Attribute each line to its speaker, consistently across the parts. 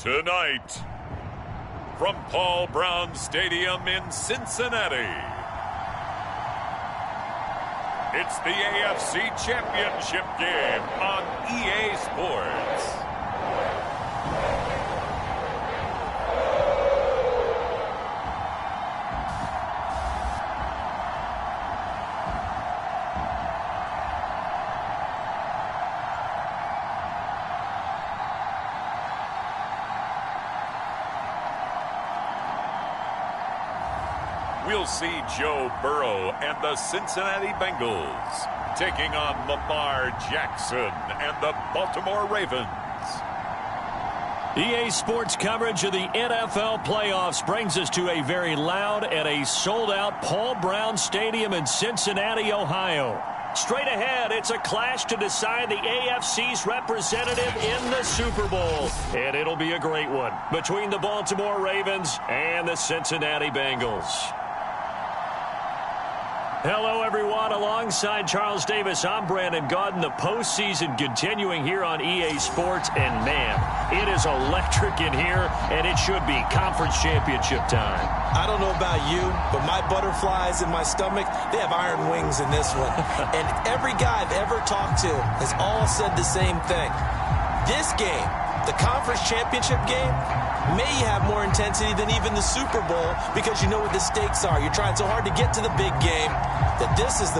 Speaker 1: Tonight, from Paul Brown Stadium in Cincinnati, it's the AFC Championship game on EA Sports. We'll see Joe Burrow and the Cincinnati Bengals taking on Lamar Jackson and the Baltimore Ravens.
Speaker 2: EA Sports coverage of the NFL playoffs brings us to a very loud and a sold-out Paul Brown Stadium in Cincinnati, Ohio. Straight ahead, it's a clash to decide the AFC's representative in the Super Bowl. And it'll be a great one between the Baltimore Ravens and the Cincinnati Bengals. Hello, everyone. Alongside Charles Davis, I'm Brandon Gaudin. The postseason continuing here on EA Sports. And, man, it is electric in here, and it should be conference championship time.
Speaker 3: I don't know about you, but my butterflies in my stomach, they have iron wings in this one. And every guy I've ever talked to has all said the same thing. This game, the conference championship game, may have more intensity than even the Super Bowl because you know what the stakes are. You're trying so hard to get to the big game that this is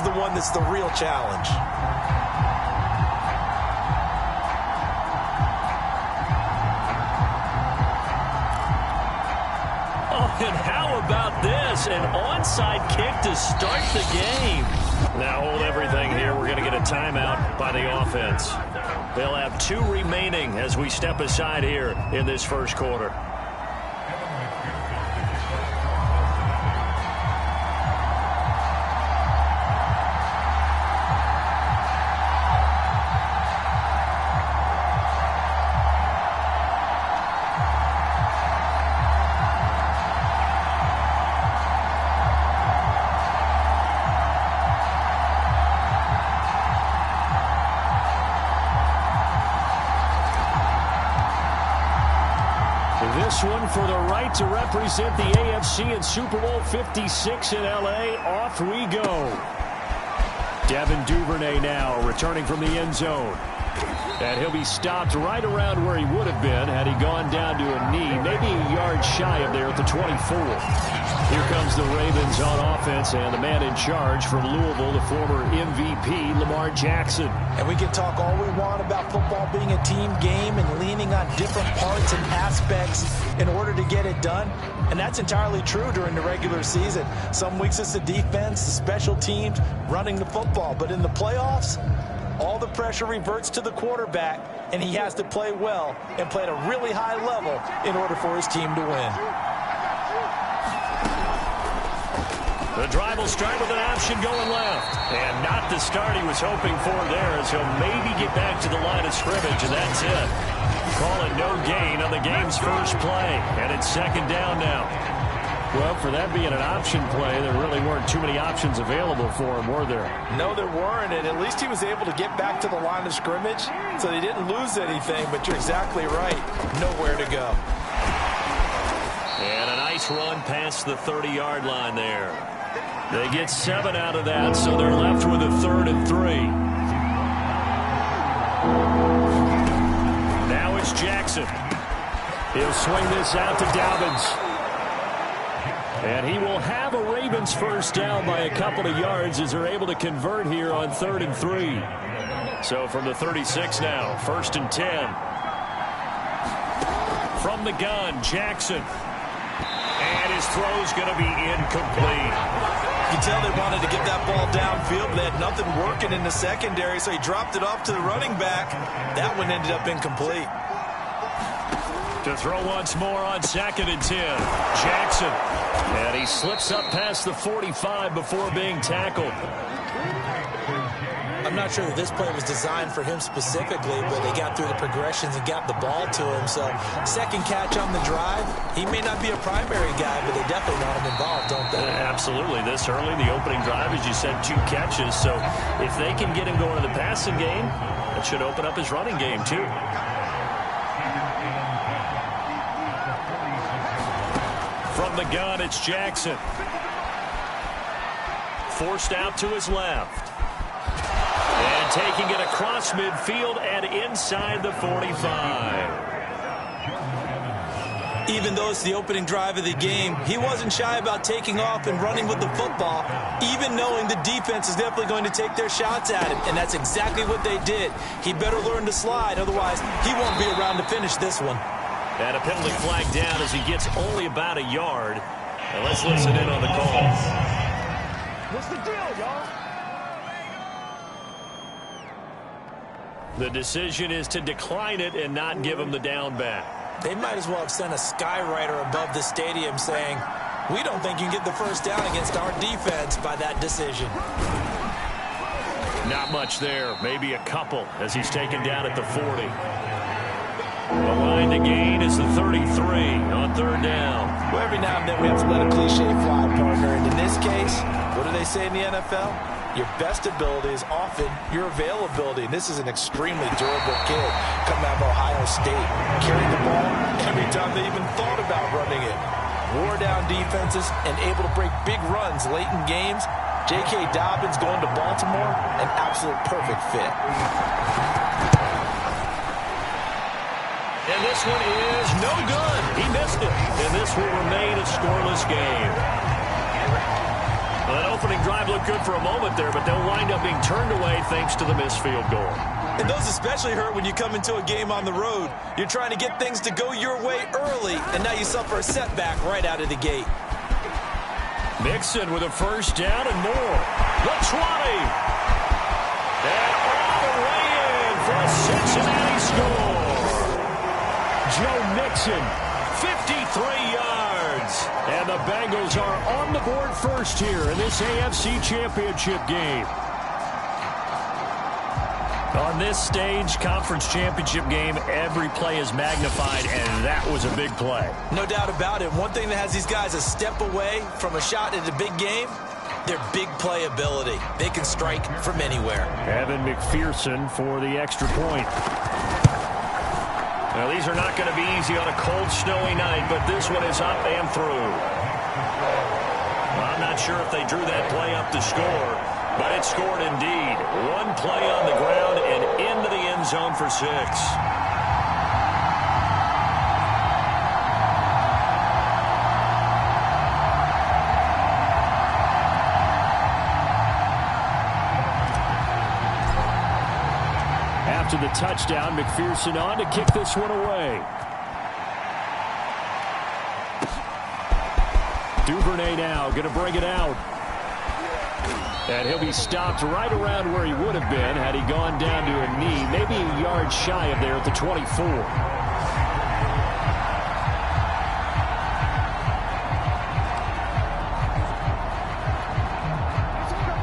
Speaker 3: the one that's the real challenge.
Speaker 2: Oh, and how about this? An onside kick to start the game. Now hold everything here. We're going to get a timeout by the offense. They'll have 2 remaining as we step aside here in this first quarter. This one for the right to represent the AFC in Super Bowl 56 in L.A. Off we go. Devin Duvernay now returning from the end zone. And he'll be stopped right around where he would have been had he gone down to a knee, maybe a yard shy of there at the 24. Here comes the Ravens on offense, and the man in charge from Louisville, the former MVP, Lamar Jackson.
Speaker 3: And we can talk all we want about football being a team game and leaning on different parts and aspects in order to get it done. And that's entirely true during the regular season. Some weeks it's the defense, the special teams, running the football. But in the playoffs, all the pressure reverts to the quarterback, and he has to play well and play at a really high level in order for his team to win.
Speaker 2: The drive will start with an option going left. And not the start he was hoping for there, as he'll maybe get back to the line of scrimmage, and that's it. Call it no gain on the game's first play. And it's second down now. Well, for that being an option play, there really weren't too many options available for him, were there?
Speaker 3: No, there weren't, and at least he was able to get back to the line of scrimmage, so they didn't lose anything, but you're exactly right. Nowhere to go.
Speaker 2: And a nice run past the 30-yard line there. They get 7 out of that, so they're left with a 3rd and 3. Now it's Jackson. He'll swing this out to Dobbins. And he will have a Ravens first down by a couple of yards as they're able to convert here on 3rd and 3. So from the 36 now, 1st and 10. From the gun, Jackson. And his throw's going to be incomplete.
Speaker 3: You can tell they wanted to get that ball downfield, but they had nothing working in the secondary, so he dropped it off to the running back. That one ended up incomplete.
Speaker 2: To throw once more on 2nd and 10. Jackson. And he slips up past the 45 before being tackled.
Speaker 3: I'm not sure that this play was designed for him specifically, but they got through the progressions and got the ball to him. So second catch on the drive. He may not be a primary guy, but they definitely want him involved, don't they?
Speaker 2: Absolutely. This early, the opening drive, as you said, 2 catches. So if they can get him going in the passing game, that should open up his running game too. From the gun, it's Jackson. Forced out to his left. And taking it across midfield and inside the 45.
Speaker 3: Even though it's the opening drive of the game, he wasn't shy about taking off and running with the football, even knowing the defense is definitely going to take their shots at him. And that's exactly what they did. He better learn to slide, otherwise he won't be around to finish this one.
Speaker 2: And a penalty flag down as he gets only about a yard. And let's listen in on the call.
Speaker 4: What's the deal, y'all?
Speaker 2: The decision is to decline it and not give him the down back.
Speaker 3: They might as well have sent a skywriter above the stadium saying, we don't think you can get the first down against our defense by that decision.
Speaker 2: Not much there, maybe a couple as he's taken down at the 40. The line to gain is the 33 on third down.
Speaker 3: Well, every now and then we have to let a cliche fly, partner. And in this case, what do they say in the NFL? Your best ability is often your availability. And this is an extremely durable kid coming out of Ohio State. Carried the ball every time they even thought about running it. Wore down defenses and able to break big runs late in games. J.K. Dobbins going to Baltimore, an absolute perfect fit.
Speaker 2: And this one is no good. He missed it. And this will remain a scoreless game. Well, that opening drive looked good for a moment there, but they'll wind up being turned away thanks to the missed field goal.
Speaker 3: And those especially hurt when you come into a game on the road. You're trying to get things to go your way early, and now you suffer a setback right out of the gate.
Speaker 2: Mixon with a first down and more. The 20. And all the way in for a Cincinnati score. Joe Mixon, 53 yards. And the Bengals are on the board first here in this AFC Championship game. On this stage, conference championship game, every play is magnified, and that was a big play.
Speaker 3: No doubt about it. One thing that has these guys a step away from a shot at a big game, their big play ability. They can strike from anywhere.
Speaker 2: Evan McPherson for the extra point. Now, these are not going to be easy on a cold, snowy night, but this one is up and through. Well, I'm not sure if they drew that play up to score, but it scored indeed. One play on the ground and into the end zone for 6. After the touchdown, McPherson on to kick this one away. Duvernay now going to bring it out. And he'll be stopped right around where he would have been had he gone down to a knee, maybe a yard shy of there at the 24.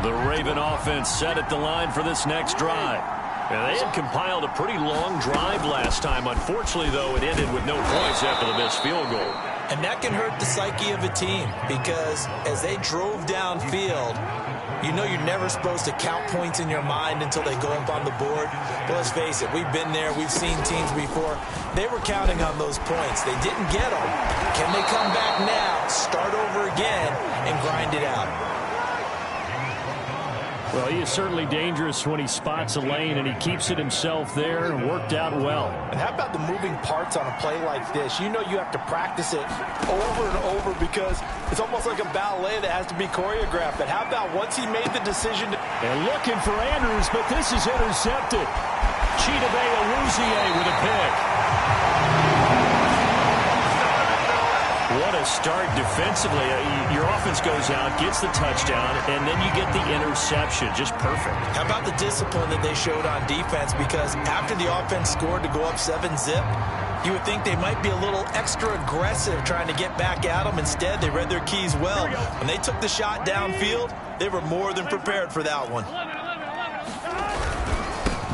Speaker 2: The Raven offense set at the line for this next drive. And they had compiled a pretty long drive last time. Unfortunately, though, it ended with no points after the missed field goal.
Speaker 3: And that can hurt the psyche of a team because as they drove downfield, you know you're never supposed to count points in your mind until they go up on the board. But let's face it, we've been there. We've seen teams before. They were counting on those points. They didn't get them. Can they come back now, start over again, and grind it out?
Speaker 2: Well, he is certainly dangerous when he spots a lane, and he keeps it himself there and worked out well.
Speaker 3: And how about the moving parts on a play like this? You know you have to practice it over and over because it's almost like a ballet that has to be choreographed. But how about once he made the decision to...
Speaker 2: And looking for Andrews, but this is intercepted. Chidobe Awuzie with a pick. What a start defensively. Your offense goes out, gets the touchdown, and then you get the interception. Just perfect.
Speaker 3: How about the discipline that they showed on defense? Because after the offense scored to go up 7-zip, you would think they might be a little extra aggressive trying to get back at them. Instead, they read their keys well. When they took the shot downfield, they were more than prepared for that one.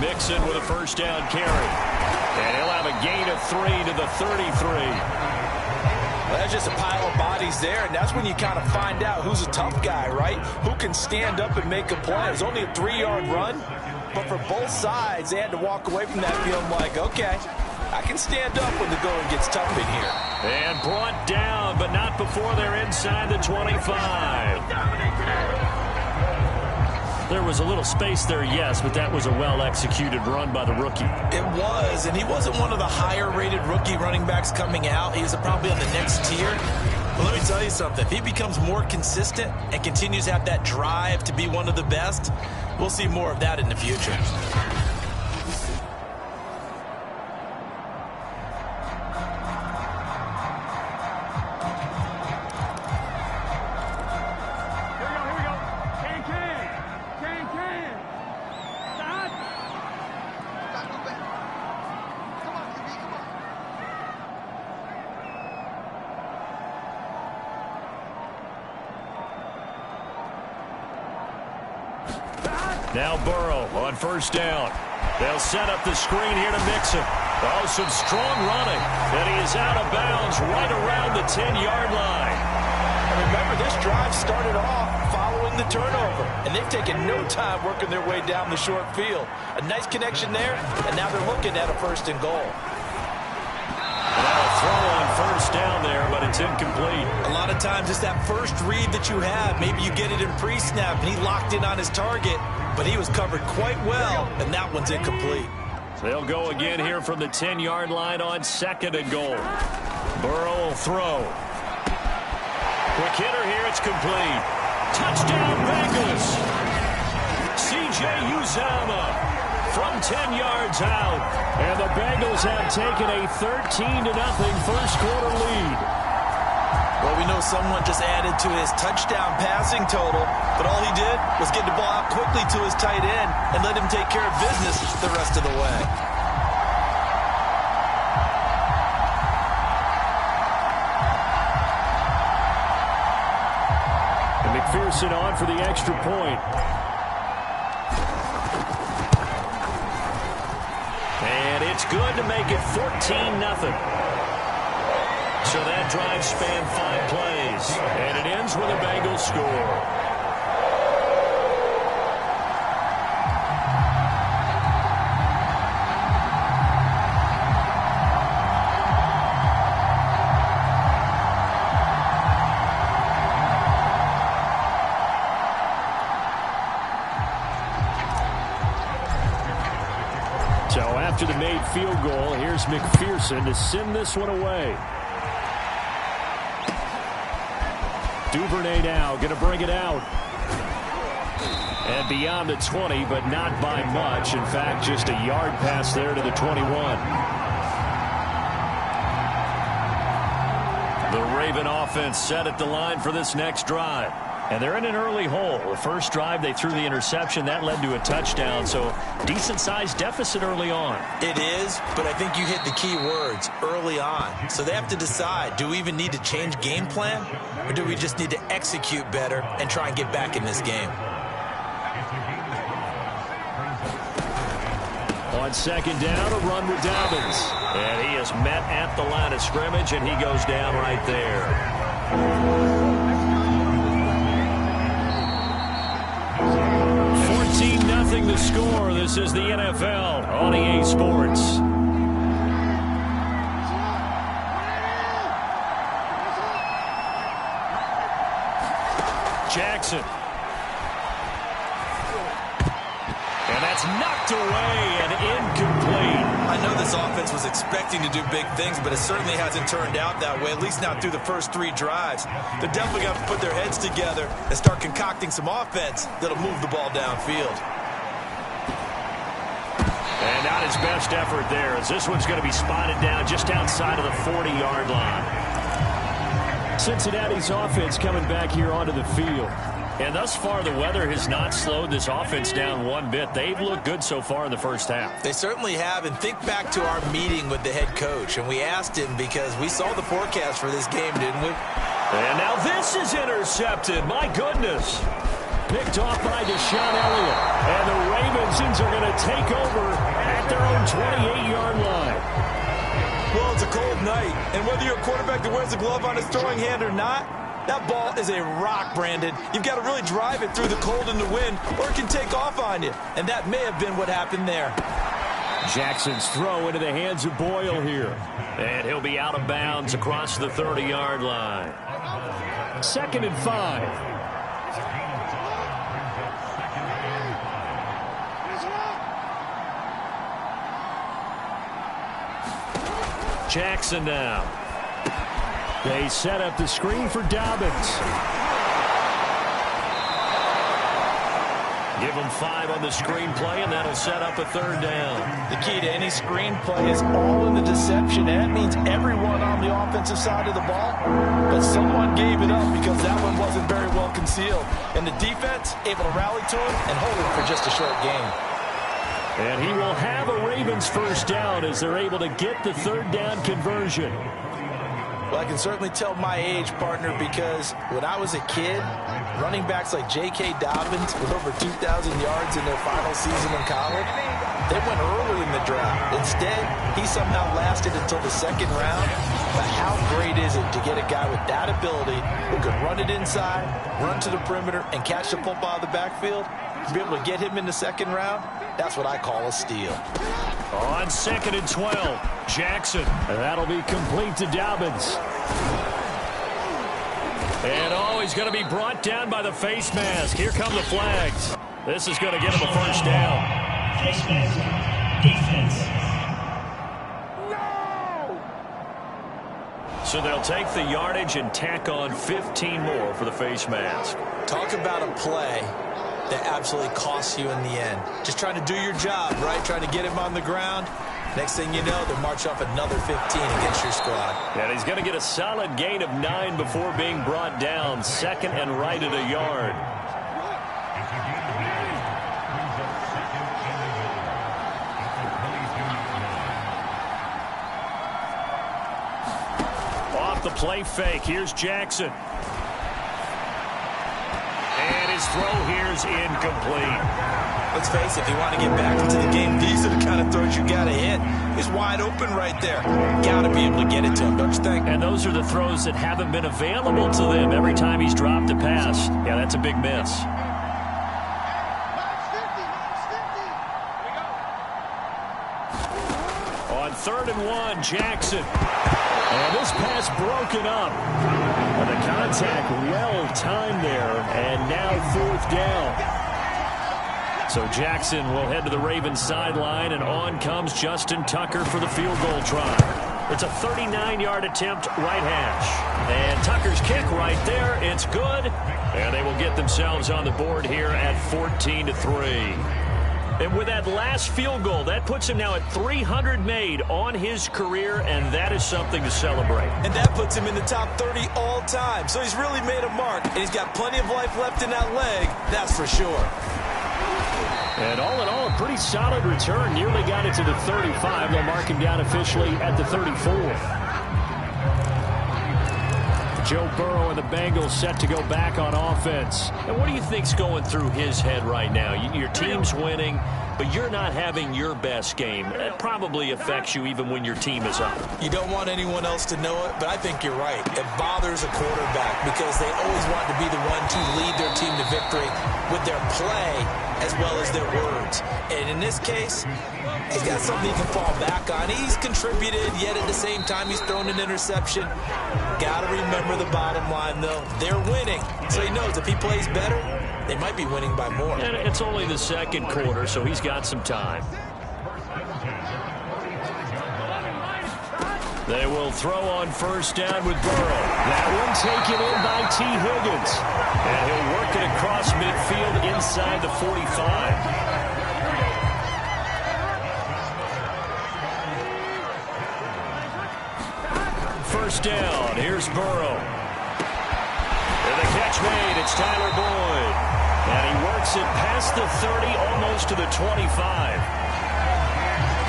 Speaker 2: Mixon with a first down carry. And he'll have a gain of 3 to the 33.
Speaker 3: Well, that's just a pile of bodies there, and that's when you kind of find out who's a tough guy, right? Who can stand up and make a play. It was only a 3-yard run, but for both sides, they had to walk away from that feeling like, okay, I can stand up when the going gets tough in here.
Speaker 2: And brought down, but not before they're inside the 25. There was a little space there, yes, but that was a well-executed run by the rookie.
Speaker 3: It was, and he wasn't one of the higher-rated rookie running backs coming out. He was probably on the next tier. But let me tell you something. If he becomes more consistent and continues to have that drive to be one of the best, we'll see more of that in the future.
Speaker 2: Now Burrow on first down. They'll set up the screen here to Mixon. Oh, some strong running. And he is out of bounds right around the 10-yard line.
Speaker 3: And remember, this drive started off following the turnover. And they've taken no time working their way down the short field. A nice connection there, and now they're looking at a first and goal.
Speaker 2: Throw on first down there, but it's incomplete.
Speaker 3: A lot of times it's that first read that you have. Maybe you get it in pre-snap, and he locked in on his target, but he was covered quite well, and that one's incomplete.
Speaker 2: They'll go again here from the 10-yard line on second and goal. Burrow will throw. Quick hitter here, it's complete. Touchdown Bengals. C.J. Uzomah from 10 yards out. And the Bengals have taken a 13-0 first quarter lead.
Speaker 3: Well, we know someone just added to his touchdown passing total, but all he did was get the ball out quickly to his tight end and let him take care of business the rest of the way.
Speaker 2: And McPherson on for the extra point. And it's good to make it 14-0. So that drive spanned 5 plays, and it ends with a Bengals score. So after the made field goal, here's McPherson to send this one away. Duvernay now going to bring it out. And beyond the 20, but not by much. In fact, just a yard pass there to the 21. The Raven offense set at the line for this next drive. And they're in an early hole. The first drive, they threw the interception. That led to a touchdown, so decent-sized deficit early on.
Speaker 3: It is, but I think you hit the key words, early on. So they have to decide, do we even need to change game plan, or do we just need to execute better and try and get back in this game?
Speaker 2: On second down, a run with Dobbins. And he is met at the line of scrimmage, and he goes down right there. 14-0 the score. This is the NFL on EA Sports. Jackson. And that's knocked away and incomplete.
Speaker 3: I know this offense was expecting to do big things, but it certainly hasn't turned out that way, at least not through the first 3 drives. They're definitely going to put their heads together and start concocting some offense that'll move the ball downfield.
Speaker 2: And not his best effort there, as this one's going to be spotted down just outside of the 40-yard line. Cincinnati's offense coming back here onto the field. And thus far, the weather has not slowed this offense down one bit. They've looked good so far in the first half.
Speaker 3: They certainly have. And think back to our meeting with the head coach. And we asked him because we saw the forecast for this game, didn't we?
Speaker 2: And now this is intercepted. My goodness. Picked off by Deshaun Elliott. And the Ravens are going to take over at their own 28-yard line.
Speaker 3: Well, it's a cold night. And whether you're a quarterback that wears a glove on his throwing hand or not, that ball is a rock, Brandon. You've got to really drive it through the cold and the wind, or it can take off on you. And that may have been what happened there.
Speaker 2: Jackson's throw into the hands of Boyle here. And he'll be out of bounds across the 30-yard line. 2nd and 5. Jackson now. They set up the screen for Dobbins. Give them 5 on the screenplay, and that'll set up a 3rd down.
Speaker 3: The key to any screenplay is all in the deception, and that means everyone on the offensive side of the ball, but someone gave it up because that one wasn't very well concealed. And the defense able to rally to him and hold him for just a short game.
Speaker 2: And he will have a Ravens 1st down as they're able to get the 3rd down conversion.
Speaker 3: Well, I can certainly tell my age, partner, because when I was a kid, running backs like J.K. Dobbins with over 2,000 yards in their final season in college, they went early in the draft. Instead, he somehow lasted until the 2nd round. But how great is it to get a guy with that ability who can run it inside, run to the perimeter, and catch the football out of the backfield? To be able to get him in the 2nd round, that's what I call a steal.
Speaker 2: On 2nd and 12, Jackson. And that'll be complete to Dobbins. And he's going to be brought down by the face mask. Here come the flags. This is going to get him a 1st down.
Speaker 5: Face mask. Defense.
Speaker 2: No! So they'll take the yardage and tack on 15 more for the face mask.
Speaker 3: Talk about a play that absolutely costs you in the end. Just trying to do your job, right? Trying to get him on the ground. Next thing you know, they'll march off another 15 against your squad.
Speaker 2: And he's going to get a solid gain of 9 before being brought down. 2nd and right at a yard. Off the play fake, here's Jackson. And his throw here's incomplete.
Speaker 3: Let's face it, if you want to get back into the game, these are the kind of throws you got to hit. He's wide open right there. Got to be able to get it to him, don't you think?
Speaker 2: And those are the throws that haven't been available to them every time he's dropped a pass. Yeah, that's a big miss. On 3rd and 1, Jackson. And this pass broken up. And the contact well timed there. And now 4th down. So Jackson will head to the Ravens sideline, and on comes Justin Tucker for the field goal try. It's a 39-yard attempt, right hash. And Tucker's kick right there. It's good. And they will get themselves on the board here at 14-3. And with that last field goal, that puts him now at 300 made on his career, and that is something to celebrate.
Speaker 3: And that puts him in the top 30 all time. So he's really made a mark, and he's got plenty of life left in that leg, that's for sure.
Speaker 2: And all in all, a pretty solid return. Nearly got it to the 35. They'll mark him down officially at the 34. Joe Burrow and the Bengals set to go back on offense. And what do you think's going through his head right now? Your team's winning, but you're not having your best game. That probably affects you even when your team is up.
Speaker 3: You don't want anyone else to know it, but I think you're right. It bothers a quarterback because they always want to be the one to lead their team to victory with their play as well as their words. And in this case, he's got something he can fall back on. He's contributed, yet at the same time he's thrown an interception. Got to remember the bottom line, though. They're winning. So he knows if he plays better, they might be winning by more.
Speaker 2: And it's only the 2nd quarter, so he's got some time. They will throw on 1st down with Burrow. That one taken in by T. Higgins. And he'll work it across midfield inside the 45. 1st down. Here's Burrow. And the catch made. It's Tyler Boyd. And he works it past the 30, almost to the 25.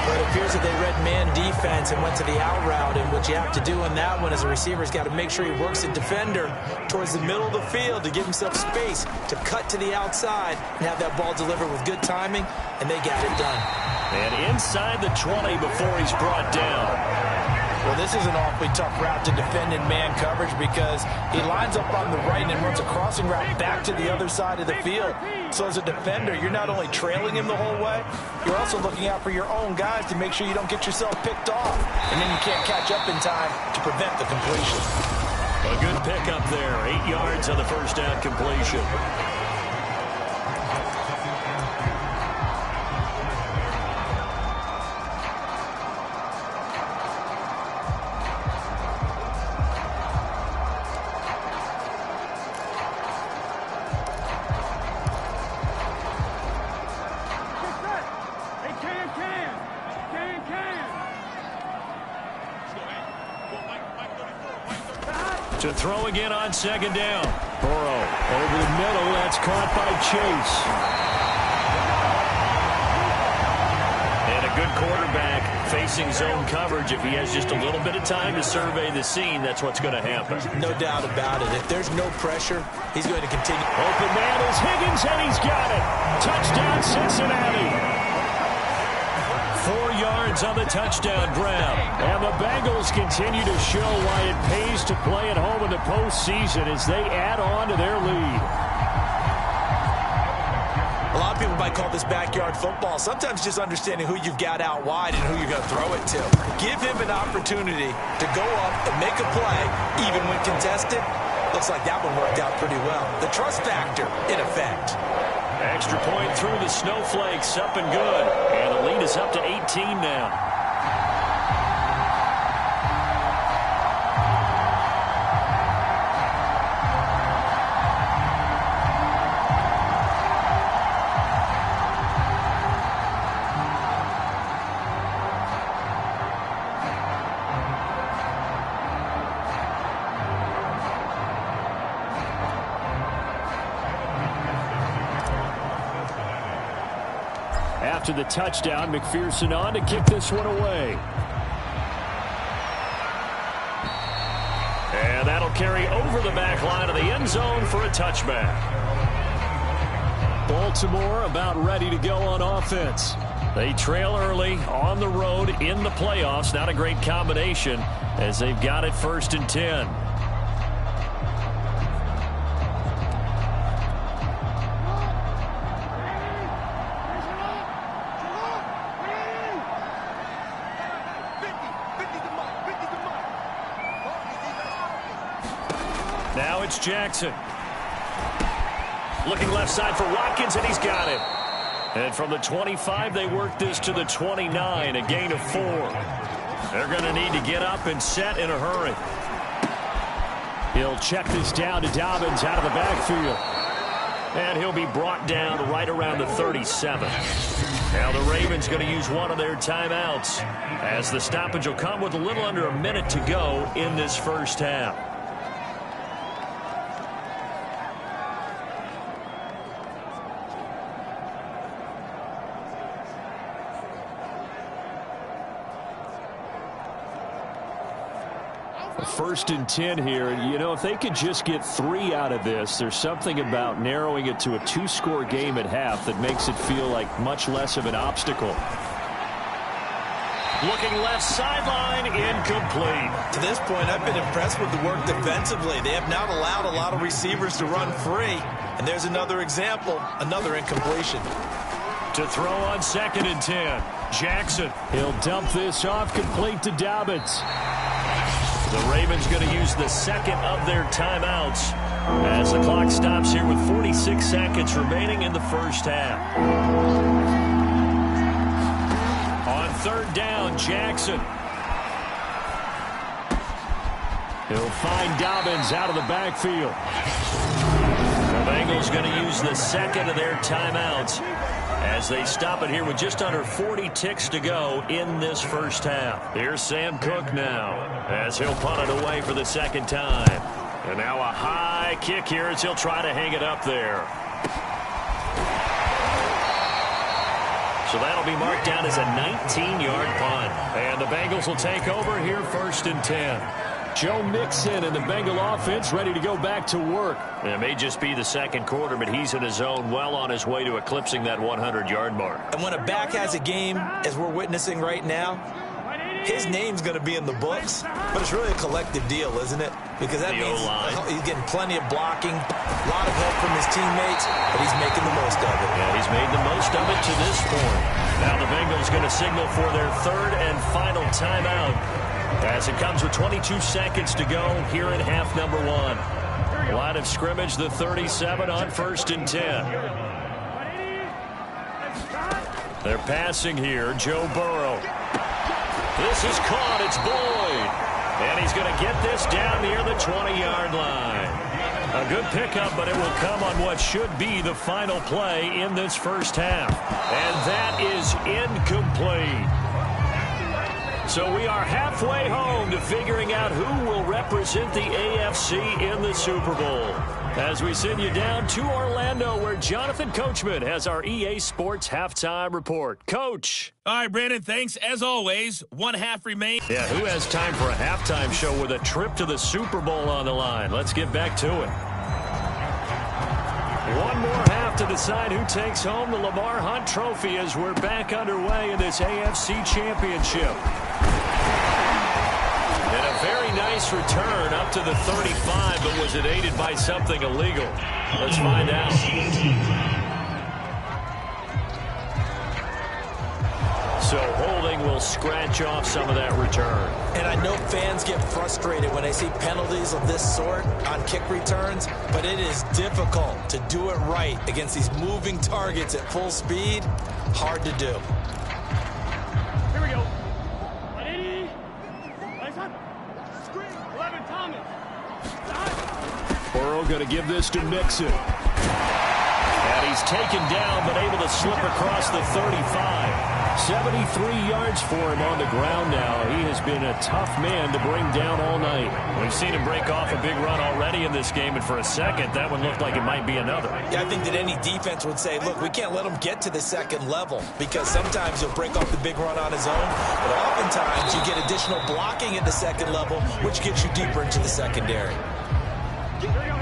Speaker 3: But it appears that they read man defense and went to the out route. And what you have to do on that one as a receiver is got to make sure he works the defender towards the middle of the field to give himself space to cut to the outside and have that ball delivered with good timing. And they got it done.
Speaker 2: And inside the 20 before he's brought down.
Speaker 3: Well, this is an awfully tough route to defend in man coverage because he lines up on the right and runs a crossing route back to the other side of the field. So as a defender, you're not only trailing him the whole way, you're also looking out for your own guys to make sure you don't get yourself picked off. And then you can't catch up in time to prevent the completion.
Speaker 2: A good pickup there. 8 yards on the first down completion. To throw again on second down. Burrow over the middle. That's caught by Chase. And a good quarterback facing zone coverage. If he has just a little bit of time to survey the scene, that's what's going to happen.
Speaker 3: No doubt about it. If there's no pressure, he's going to continue.
Speaker 2: Open man is Higgins, and he's got it. Touchdown, Cincinnati. 4 yards on the touchdown grab. And the Bengals continue to show why it pays to play at home in the postseason as they add on to their lead.
Speaker 3: A lot of people might call this backyard football. Sometimes just understanding who you've got out wide and who you're going to throw it to. Give him an opportunity to go up and make a play, even when contested. Looks like that one worked out pretty well. The trust factor in effect.
Speaker 2: Extra point through the snowflakes, up and good. And the lead is up to 18 now. After the touchdown, McPherson on to kick this one away. And that'll carry over the back line of the end zone for a touchback. Baltimore about ready to go on offense. They trail early on the road in the playoffs. Not a great combination as they've got it 1st and 10. Now it's Jackson. Looking left side for Watkins, and he's got it. And from the 25, they work this to the 29, a gain of 4. They're going to need to get up and set in a hurry. He'll check this down to Dobbins out of the backfield. And he'll be brought down right around the 37. Now the Ravens going to use one of their timeouts as the stoppage will come with a little under a minute to go in this first half. First and 10 here. You know, if they could just get 3 out of this, there's something about narrowing it to a 2-score game at half that makes it feel like much less of an obstacle. Looking left sideline, incomplete.
Speaker 3: To this point, I've been impressed with the work defensively. They have not allowed a lot of receivers to run free. And there's another example, another incompletion.
Speaker 2: To throw on 2nd and 10. Jackson. He'll dump this off, complete to Dobbins. The Ravens going to use the second of their timeouts as the clock stops here with 46 seconds remaining in the first half. On 3rd down, Jackson. He'll find Dobbins out of the backfield. The Bengals going to use the second of their timeouts as they stop it here with just under 40 ticks to go in this first half. Here's Sam Cook now as he'll punt it away for the second time. And now a high kick here as he'll try to hang it up there. So that'll be marked down as a 19-yard punt. And the Bengals will take over here 1st and 10. Joe Mixon and the Bengal offense ready to go back to work. It may just be the second quarter, but he's in his zone, well on his way to eclipsing that 100-yard mark.
Speaker 3: And when a back has a game, as we're witnessing right now, his name's going to be in the books, but it's really a collective deal, isn't it? Because that means he's getting plenty of blocking, a lot of help from his teammates, but he's making the most of it.
Speaker 2: Yeah, he's made the most of it to this point. Now the Bengals going to signal for their third and final timeout as it comes with 22 seconds to go here in half number 1. Line of scrimmage, the 37 on 1st and 10. They're passing here. Joe Burrow. This is caught. It's Boyd. And he's going to get this down near the 20-yard line. A good pickup, but it will come on what should be the final play in this first half. And that is incomplete. So we are halfway home to figuring out who will represent the AFC in the Super Bowl. As we send you down to Orlando, where Jonathan Coachman has our EA Sports Halftime Report. Coach.
Speaker 6: All right, Brandon, thanks. As always, one half remains.
Speaker 2: Yeah, who has time for a halftime show with a trip to the Super Bowl on the line? Let's get back to it. One more half to decide who takes home the Lamar Hunt Trophy as we're back underway in this AFC Championship. And a very nice return up to the 35, but was it aided by something illegal? Let's find out. So holding will scratch off some of that return.
Speaker 3: And I know fans get frustrated when they see penalties of this sort on kick returns, but it is difficult to do it right against these moving targets at full speed. Hard to do.
Speaker 4: Here we go. 180. Nice one. Screen. 11 Thomas.
Speaker 2: Burrow going to give this to Mixon. And he's taken down, but able to slip across the 35. 73 yards for him on the ground now. He has been a tough man to bring down all night. We've seen him break off a big run already in this game, and for a second, that one looked like it might be another.
Speaker 3: Yeah, I think that any defense would say, look, we can't let him get to the second level, because sometimes he'll break off the big run on his own, but oftentimes you get additional blocking at the second level, which gets you deeper into the secondary.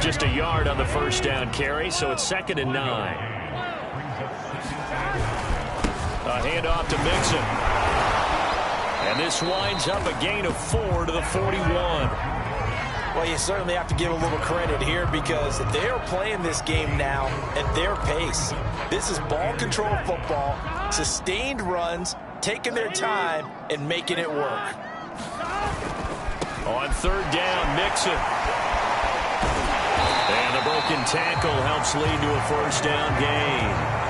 Speaker 2: Just a yard on the first down carry, so it's 2nd and 9. A handoff to Mixon. And this winds up a gain of 4 to the 41.
Speaker 3: Well, you certainly have to give a little credit here because they are playing this game now at their pace. This is ball control football, sustained runs, taking their time, and making it work.
Speaker 2: On 3rd down, Mixon. And the broken tackle helps lead to a 1st down gain.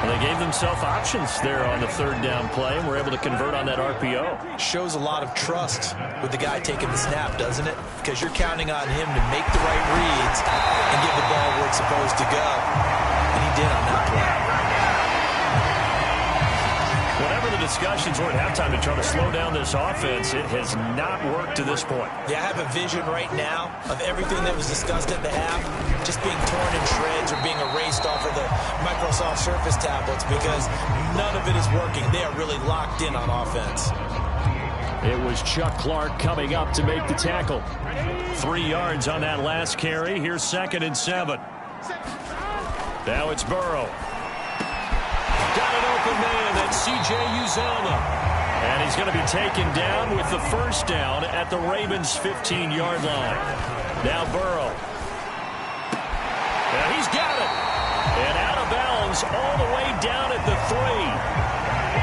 Speaker 2: Well, they gave themselves options there on the 3rd down play and were able to convert on that RPO.
Speaker 3: Shows a lot of trust with the guy taking the snap, doesn't it? Because you're counting on him to make the right reads and give the ball where it's supposed to go. And he did on that play.
Speaker 2: Whatever the discussions were at halftime to try to slow down this offense, it has not worked to this point.
Speaker 3: Yeah, I have a vision right now of everything that was discussed at the half just being torn in shreds or being erased off of the Microsoft Surface tablets because none of it is working. They are really locked in on offense.
Speaker 2: It was Chuck Clark coming up to make the tackle. 3 yards on that last carry. Here's 2nd and 7. Now it's Burrow. Got an open man. That's C.J. Uzomah. And he's going to be taken down with the 1st down at the Ravens' 15-yard line. Now Burrow. And he's got it. And out of bounds all the way down at the 3.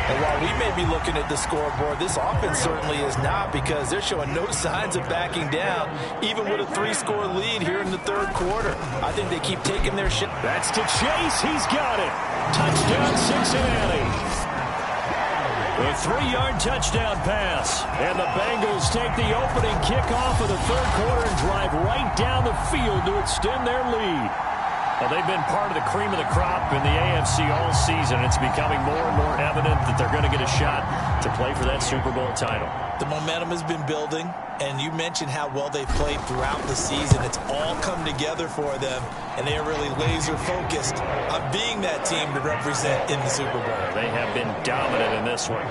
Speaker 3: And while we may be looking at the scoreboard, this offense certainly is not because they're showing no signs of backing down, even with a 3-score lead here in the 3rd quarter. I think they keep taking their shit.
Speaker 2: That's to Chase. He's got it. Touchdown, Cincinnati. A 3-yard touchdown pass. And the Bengals take the opening kickoff of the 3rd quarter and drive right down the field to extend their lead. Well, they've been part of the cream of the crop in the AFC all season. It's becoming more and more evident that they're going to get a shot to play for that Super Bowl title.
Speaker 3: The momentum has been building, and you mentioned how well they've played throughout the season. It's all come together for them, and they are really laser-focused on being that team to represent in the Super Bowl.
Speaker 2: They have been dominant in this one.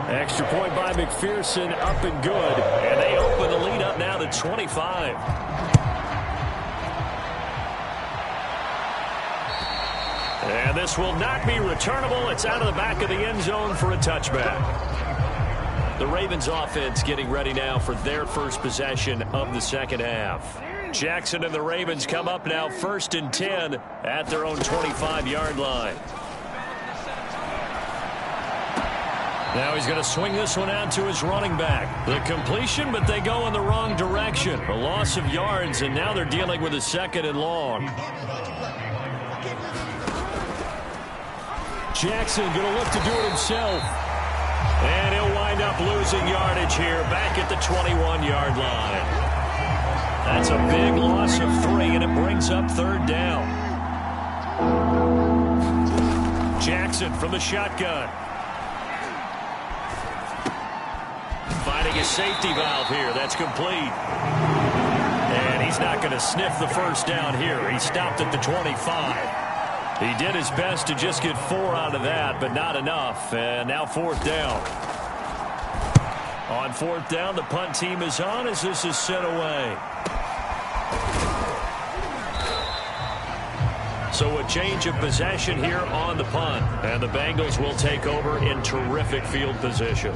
Speaker 2: Extra point by McPherson, up and good, and they open the lead up now to 25. And this will not be returnable. It's out of the back of the end zone for a touchback. The Ravens offense getting ready now for their first possession of the second half. Jackson and the Ravens come up now 1st and 10 at their own 25-yard line. Now he's going to swing this one out to his running back. The completion, but they go in the wrong direction. A loss of yards, and now they're dealing with a 2nd and long. Jackson going to look to do it himself. And he'll wind up losing yardage here back at the 21-yard line. That's a big loss of 3, and it brings up 3rd down. Jackson from the shotgun. Finding a safety valve here. That's complete. And he's not going to sniff the first down here. He stopped at the 25. He did his best to just get 4 out of that, but not enough. And now 4th down. On 4th down, the punt team is on as this is sent away. So a change of possession here on the punt. And the Bengals will take over in terrific field position.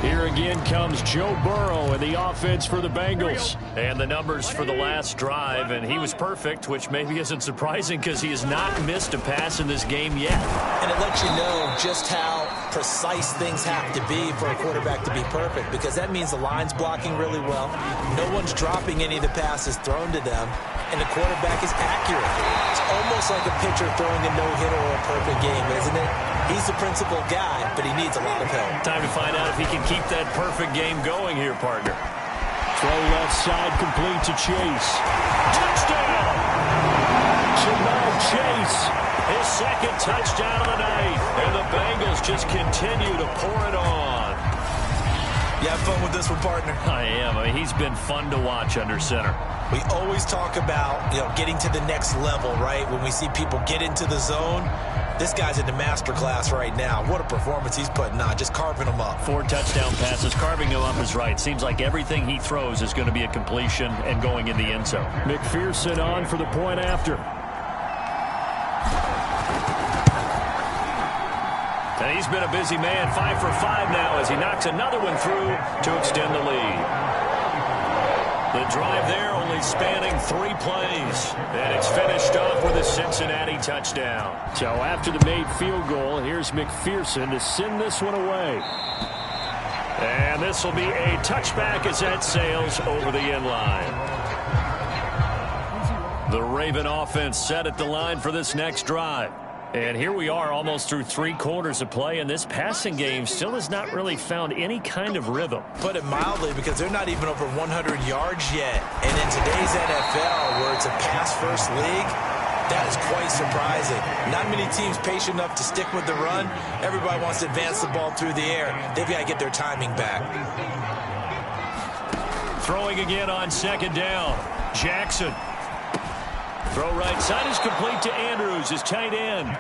Speaker 2: Here again comes Joe Burrow and the offense for the Bengals. And the numbers for the last drive, and he was perfect, which maybe isn't surprising because he has not missed a pass in this game yet.
Speaker 3: And it lets you know just how precise things have to be for a quarterback to be perfect, because that means the line's blocking really well. No one's dropping any of the passes thrown to them, and the quarterback is accurate. It's almost like a pitcher throwing a no-hitter or a perfect game, isn't it? He's the principal guy, but he needs a lot of help.
Speaker 2: Time to find out if he can keep that perfect game going here, partner. Throw left side complete to Chase. Touchdown! Jamar Chase, his 2nd touchdown of the night. And the Bengals just continue to pour it on.
Speaker 3: You have fun with this one, partner?
Speaker 2: I am. I mean, he's been fun to watch under center.
Speaker 3: We always talk about, getting to the next level, right? When we see people get into the zone, this guy's in the master class right now. What a performance he's putting on, just carving them up.
Speaker 2: 4 touchdown passes, carving him up is right. Seems like everything he throws is going to be a completion and going in the end zone. McPherson on for the point after. And he's been a busy man, 5 for 5 now as he knocks another one through to extend the lead. The drive there only spanning 3 plays. And it's finished off with a Cincinnati touchdown. So after the made field goal, here's McPherson to send this one away. And this will be a touchback as that sails over the end line. The Raven offense set at the line for this next drive. And here we are almost through 3 quarters of play, and this passing game still has not really found any kind of rhythm.
Speaker 3: Put it mildly, because they're not even over 100 yards yet. And in today's NFL, where it's a pass-first league, that is quite surprising. Not many teams patient enough to stick with the run. Everybody wants to advance the ball through the air. They've got to get their timing back.
Speaker 2: Throwing again on 2nd down. Jackson. Throw right side is complete to Andrews, his tight end.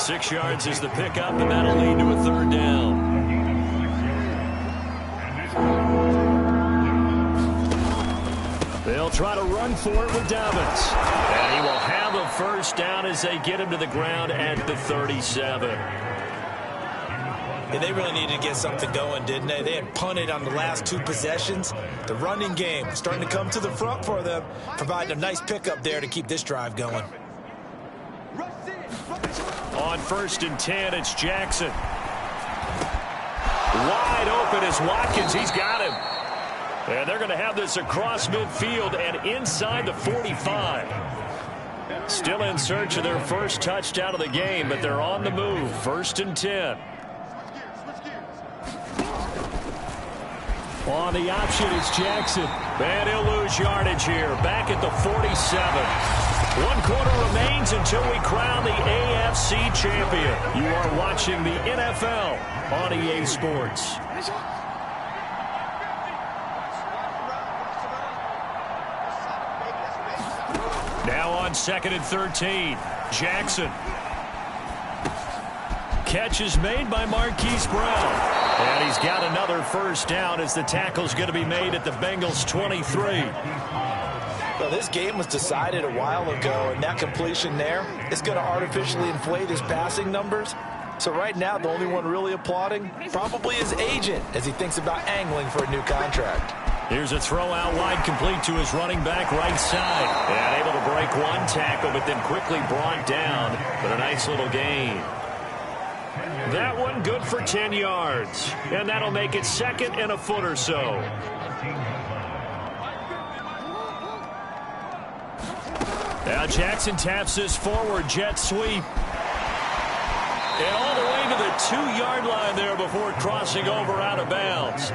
Speaker 2: 6 yards is the pickup, and that'll lead to a 3rd down. They'll try to run for it with Dobbins. And he will have a 1st down as they get him to the ground at the 37.
Speaker 3: Yeah, they really needed to get something going, didn't they? They had punted on the last 2 possessions. The running game starting to come to the front for them, providing a nice pickup there to keep this drive going.
Speaker 2: On 1st and 10, it's Jackson. Wide open is Watkins. He's got him. And they're going to have this across midfield and inside the 45. Still in search of their first touchdown of the game, but they're on the move. 1st and 10. On the option, it's Jackson. And he'll lose yardage here. Back at the 47. 1 quarter remains until we crown the AFC champion. You are watching the NFL on EA Sports. Now on 2nd and 13. Jackson. Catch is made by Marquise Brown. And he's got another 1st down as the tackle's going to be made at the Bengals 23.
Speaker 3: Well, this game was decided a while ago, and that completion there is going to artificially inflate his passing numbers. So right now, the only one really applauding probably his agent as he thinks about angling for a new contract.
Speaker 2: Here's a throw out wide, complete to his running back right side. And able to break one tackle, but then quickly brought down. But a nice little gain. That one good for 10 yards. And that'll make it 2nd and a foot or so. Now Jackson taps this forward jet sweep. And all the way to the 2-yard line there before crossing over out of bounds.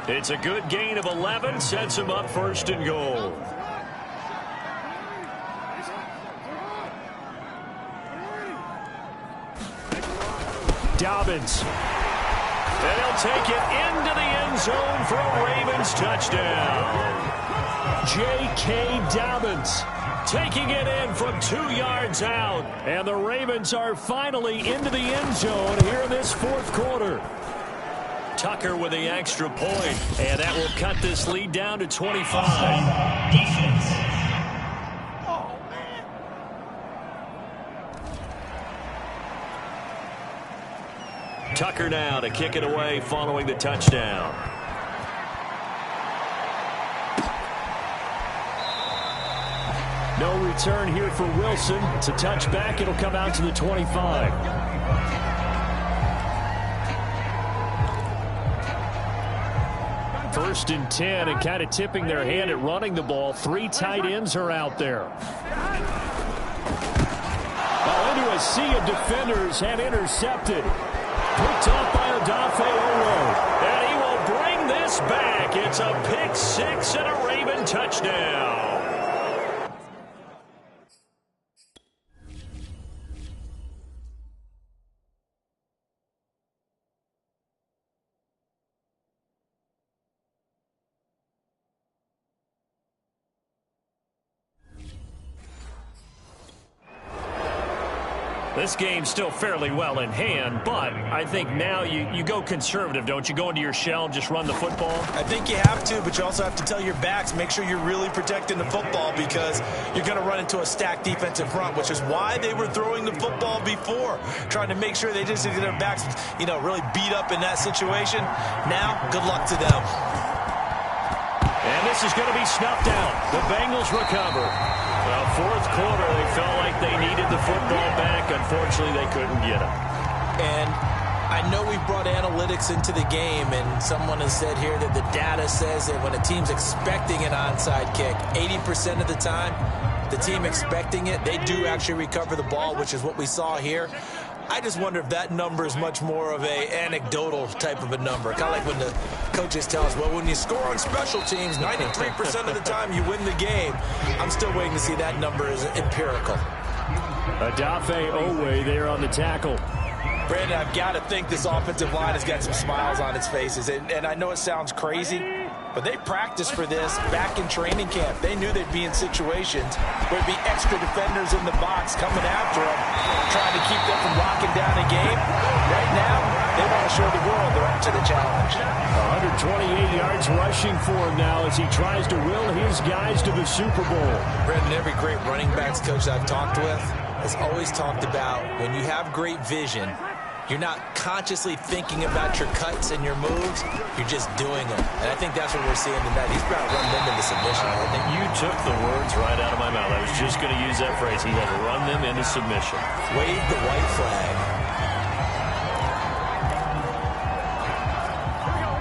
Speaker 2: It's a good gain of 11, sets him up 1st and goal. Dobbins. And he'll take it into the end zone for a Ravens touchdown. J.K. Dobbins taking it in from 2 yards out. And the Ravens are finally into the end zone here in this 4th quarter. Tucker with the extra point, and that will cut this lead down to 25.
Speaker 5: Defense.
Speaker 2: Tucker now to kick it away following the touchdown. No return here for Wilson. It's a touchback. It'll come out to the 25. 1st and 10, and kind of tipping their hand at running the ball. 3 tight ends are out there. Ball into a sea of defenders and intercepted. Picked off by Odafe Oweh. And he will bring this back. It's a pick 6 and a Raven touchdown. This game's still fairly well in hand, but I think now you go conservative, don't you? Go into your shell and just run the football?
Speaker 3: I think you have to, but you also have to tell your backs, make sure you're really protecting the football because you're going to run into a stacked defensive front, which is why they were throwing the football before, trying to make sure they just get their backs, really beat up in that situation. Now, good luck to them.
Speaker 2: And this is going to be snuffed out. The Bengals recover. Well, 4th quarter, they felt like they needed the football back. Unfortunately, they couldn't get it.
Speaker 3: And I know we've brought analytics into the game, and someone has said here that the data says that when a team's expecting an onside kick, 80% of the time, the team expecting it, they do actually recover the ball, which is what we saw here. I just wonder if that number is much more of a anecdotal type of a number. Kind of like when the coaches tell us, well, when you score on special teams, 93% of the time you win the game. I'm still waiting to see that number is empirical.
Speaker 2: Odafe Oweh there on the tackle.
Speaker 3: Brandon, I've got to think this offensive line has got some smiles on its faces. And I know it sounds crazy, but they practiced for this back in training camp. They knew they'd be in situations where there'd be extra defenders in the box coming after them, trying to keep them from locking down a game. Right now, they want to show the world they're up to the challenge.
Speaker 2: 128 yards rushing for him now as he tries to will his guys to the Super Bowl.
Speaker 3: Brandon, every great running backs coach I've talked with has always talked about when you have great vision, you're not consciously thinking about your cuts and your moves. You're just doing them. And I think that's what we're seeing tonight. He's about to run them into submission. I think
Speaker 2: you took the words right out of my mouth. I was just going to use that phrase. He had to run them into submission.
Speaker 3: Wave the white flag.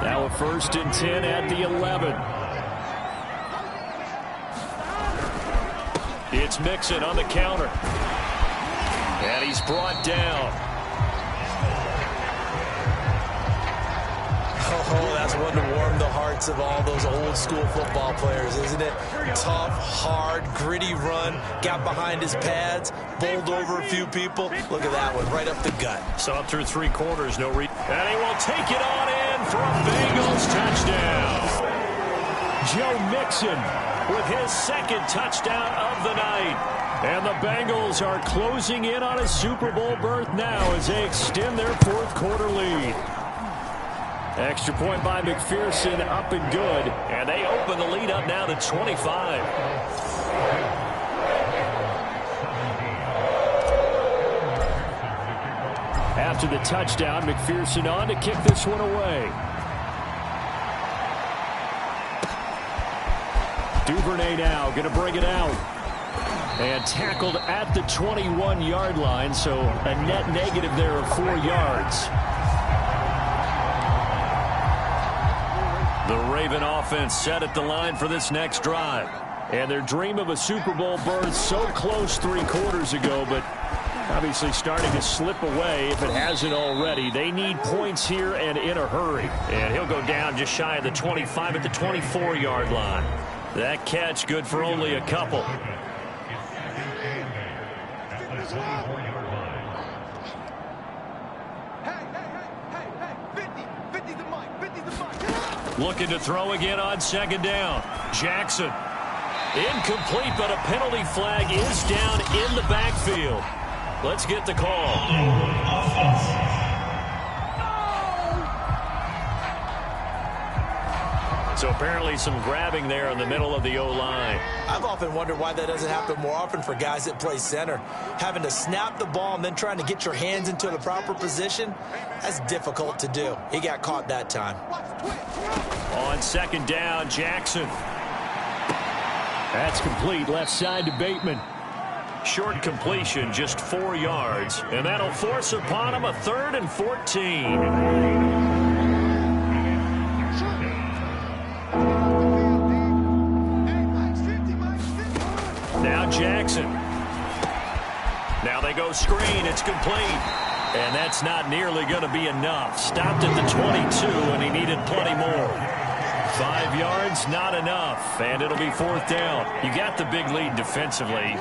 Speaker 2: Now a 1st and 10 at the 11. It's Mixon on the counter. And he's brought down.
Speaker 3: Oh, that's one to warm the hearts of all those old school football players, isn't it? Tough, hard, gritty run, got behind his pads, bowled over a few people. Look at that one, right up the gut.
Speaker 2: So up through 3 quarters, no read. And he will take it on in for a Bengals touchdown. Joe Mixon with his 2nd touchdown of the night. And the Bengals are closing in on a Super Bowl berth now as they extend their 4th quarter lead. Extra point by McPherson, up and good. And they open the lead up now to 25. after the touchdown. McPherson on to kick this one away. Duvernay now going to bring it out. And tackled at the 21-yard line, so a net negative there of 4 yards. The Raven offense set at the line for this next drive. And their dream of a Super Bowl berth so close 3 quarters ago, but obviously starting to slip away if it hasn't already. They need points here and in a hurry. And he'll go down just shy of the 25 at the 24-yard line. That catch good for only a couple. Looking to throw again on second down. Jackson. Incomplete, but a penalty flag is down in the backfield. Let's get the call. So apparently some grabbing there in the middle of the O-line.
Speaker 3: I've often wondered why that doesn't happen more often for guys that play center. Having to snap the ball and then trying to get your hands into the proper position, that's difficult to do. He got caught that time.
Speaker 2: On second down, Jackson. That's complete, left side to Bateman. Short completion, just 4 yards. And that'll force upon him a 3rd and 14. Now Jackson. Now they go screen. It's complete. And that's not nearly going to be enough. Stopped at the 22, and he needed plenty more. 5 yards, not enough. And it'll be 4th down. You got the big lead defensively.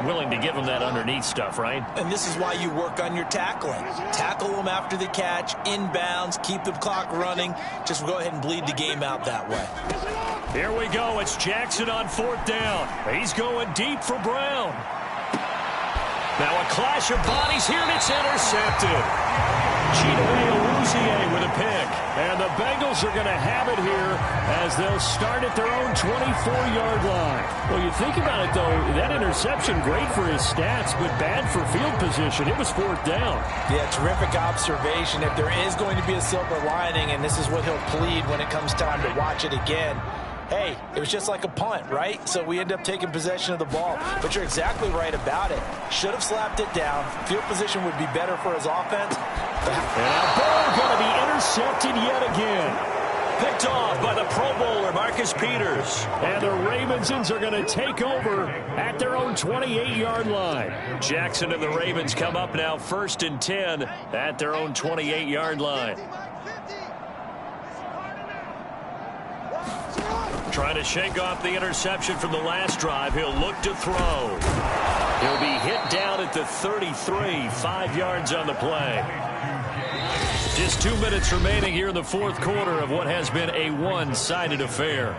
Speaker 2: Willing to give him that underneath stuff, right?
Speaker 3: And this is why you work on your tackling. Tackle them after the catch, inbounds, keep the clock running. Just go ahead and bleed the game out that way.
Speaker 2: Here we go. It's Jackson on 4th down. He's going deep for Brown. Now a clash of bodies here, and it's intercepted. Chidobe with a pick. And the Bengals are going to have it here as they'll start at their own 24-yard line. Well, you think about it, though, that interception, great for his stats, but bad for field position. It was 4th down.
Speaker 3: Yeah, terrific observation. If there is going to be a silver lining, and this is what he'll plead when it comes time to watch it again, hey, it was just like a punt, right? So we end up taking possession of the ball. But you're exactly right about it. Should have slapped it down. Field position would be better for his offense.
Speaker 2: And a ball going to be intercepted yet again. Picked off by the Pro Bowler, Marcus Peters. And the Ravensons are going to take over at their own 28-yard line. Jackson and the Ravens come up now 1st and 10 at their own 28-yard line. Trying to shake off the interception from the last drive. He'll look to throw. He'll be hit down at the 33, 5 yards on the play. Just 2 minutes remaining here in the 4th quarter of what has been a one-sided affair.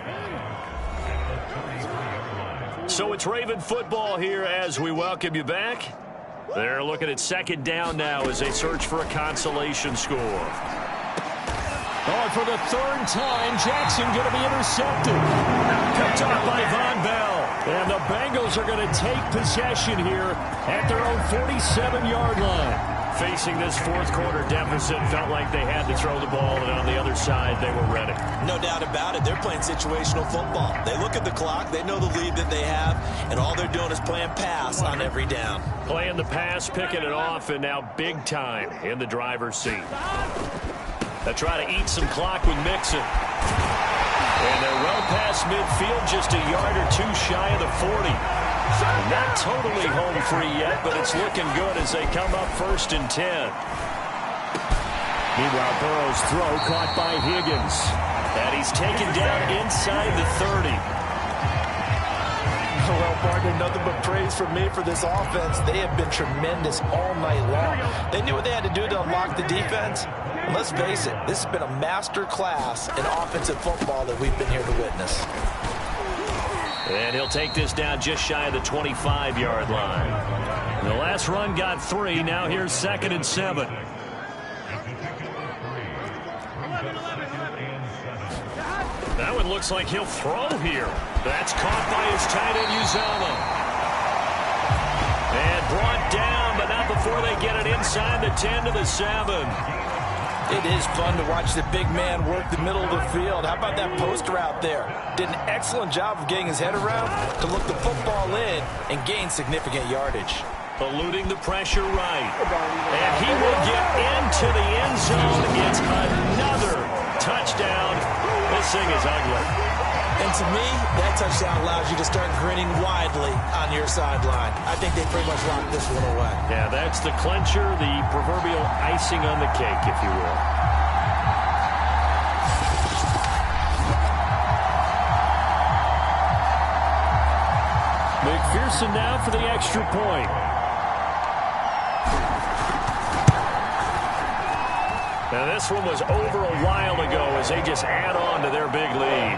Speaker 2: So it's Raven football here as we welcome you back. They're looking at second down now as they search for a consolation score. Oh, for the 3rd time, Jackson going to be intercepted. Picked off by Von Bell. And the Bengals are going to take possession here at their own 47-yard line. Facing this 4th quarter deficit, felt like they had to throw the ball, and on the other side, they were ready.
Speaker 3: No doubt about it. They're playing situational football. They look at the clock, they know the lead that they have, and all they're doing is playing pass on every down.
Speaker 2: Playing the pass, picking it off, and now big time in the driver's seat. They try to eat some clock with Mixon. And they're well past midfield, just a yard or 2 shy of the 40. Not totally home free yet, but it's looking good as they come up 1st and 10. Meanwhile, Burrow's throw caught by Higgins. And he's taken down inside the 30.
Speaker 3: Well, partner, nothing but praise from me for this offense. They have been tremendous all night long. They knew what they had to do to unlock the defense. And let's face it, this has been a master class in offensive football that we've been here to witness.
Speaker 2: And he'll take this down just shy of the 25-yard line. The last run got 3. Now here's 2nd and 7. That one looks like he'll throw here. That's caught by his tight end, Uzama. And brought down, but not before they get it inside the 10 to the 7.
Speaker 3: It is fun to watch the big man work the middle of the field. How about that post route there? Did an excellent job of getting his head around to look the football in and gain significant yardage.
Speaker 2: Eluding the pressure right. And he will get into the end zone. It's another touchdown. This thing is ugly.
Speaker 3: And to me, that touchdown allows you to start grinning widely on your sideline. I think they pretty much locked this one away.
Speaker 2: Yeah, that's the clincher, the proverbial icing on the cake, if you will. McPherson now for the extra point. Now this one was over a while ago as they just add on to their big lead.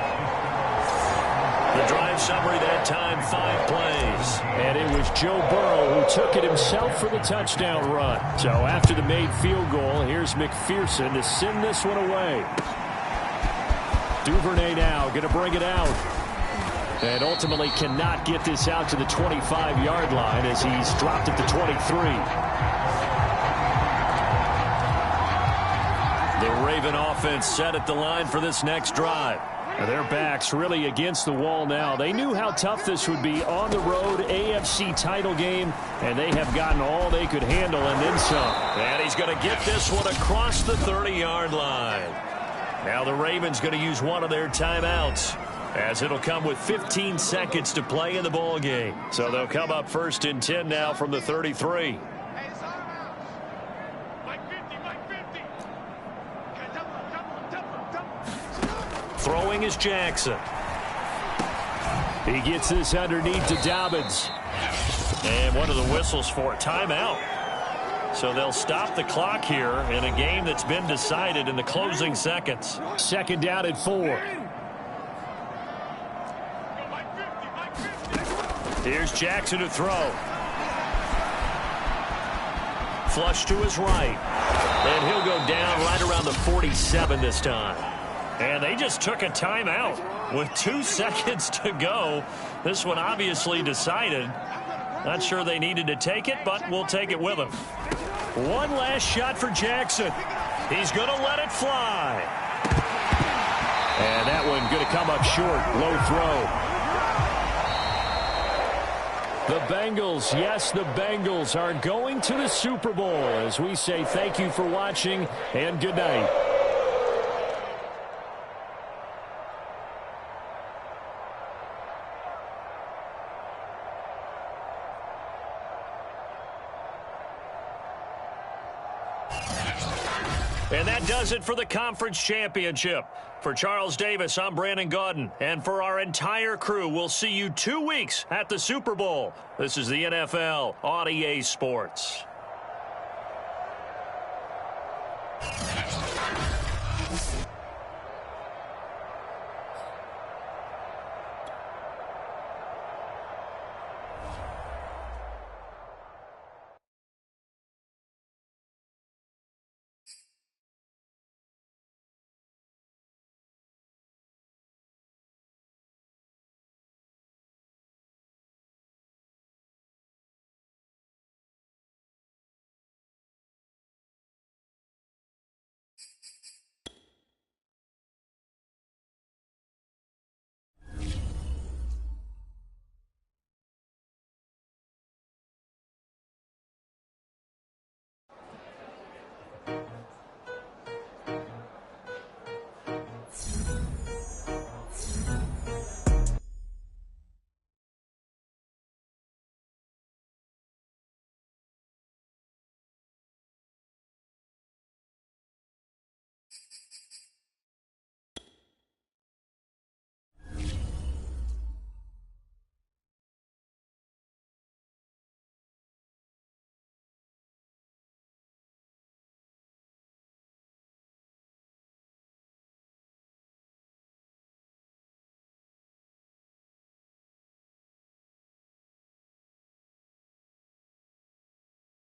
Speaker 2: The drive summary that time, 5 plays. And it was Joe Burrow who took it himself for the touchdown run. So after the made field goal, here's McPherson to send this one away. Duvernay now going to bring it out. And ultimately cannot get this out to the 25-yard line as he's dropped at the 23. The Raven offense set at the line for this next drive. Their backs really against the wall now. They knew how tough this would be on the road, AFC title game, and they have gotten all they could handle and then some. And he's going to get this one across the 30-yard line. Now the Ravens going to use one of their timeouts, as it'll come with 15 seconds to play in the ball game. So they'll come up 1st and 10 now from the 33. Throwing is Jackson. He gets this underneath to Dobbins. And one of the whistles for a timeout. So they'll stop the clock here in a game that's been decided in the closing seconds. 2nd down at 4. Here's Jackson to throw. Flush to his right. And he'll go down right around the 47 this time. And they just took a timeout with 2 seconds to go. This one obviously decided. Not sure they needed to take it, but we'll take it with them. One last shot for Jackson. He's going to let it fly. And that one going to come up short. Low throw. The Bengals, yes, the Bengals are going to the Super Bowl. As we say thank you for watching and good night. And that does it for the conference championship. For Charles Davis, I'm Brandon Gaudin. And for our entire crew, we'll see you 2 weeks at the Super Bowl. This is the NFL on EA Sports.